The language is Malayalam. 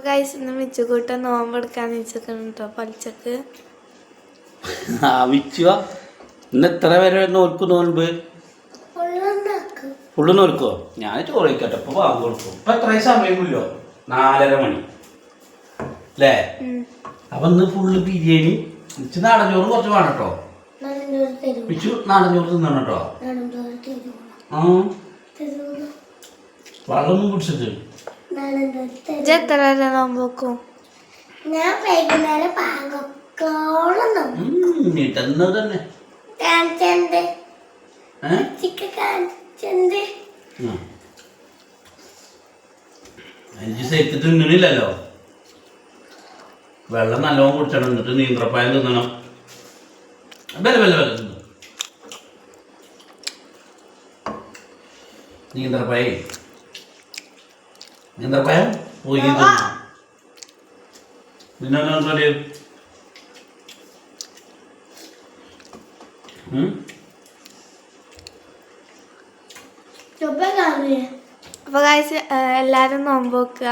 ഗൈസ് ഇന്ന് മിച്ചുകൂട്ട നോമ്പെടുക്കാൻ വെച്ചിട്ടുണ്ട് പലിച്ചക്ക്. ഇന്ന് എത്ര പേരെ നോൽമ്പ് ഫുള്ള് നോൽക്കോ? ഞാൻ ചോദിക്കട്ടെ, ഇപ്പൊ വാങ്ങി കൊടുക്കും. ഇപ്പൊ എത്രയും സമയമില്ലോ, 4:30 മണി അല്ലേ? അപ്പൊ ഇന്ന് ഫുള്ള് ബിരിയാണി. മിച്ചു നാടൻ ചോറ് കുറച്ച് വേണം കേട്ടോ. മിച്ചു നാടൻ ചോറ് തിന്നണം കേട്ടോ. ആ വെള്ളമൊന്നും കുടിച്ചിട്ട് എത്ര വരെ നോമ്പ് വെക്കും? ഞാൻ വൈകുന്നേരം പാകോളം തന്നെ കാണിച്ചെന്ത് കാണിച്ചെന്ത് എനിക്ക് ശരിക്ക് തിന്നണില്ലല്ലോ. വെള്ളം നല്ലോണം കുടിച്ചണം, എന്നിട്ട് നീന്ത്രപ്പായം തിന്നണം. തിന്നു നീന്തപ്പായം പോയി പിന്നെ അപ്പൊ ഗൈസ് എല്ലാരും നോമ്പ് വെക്കുക.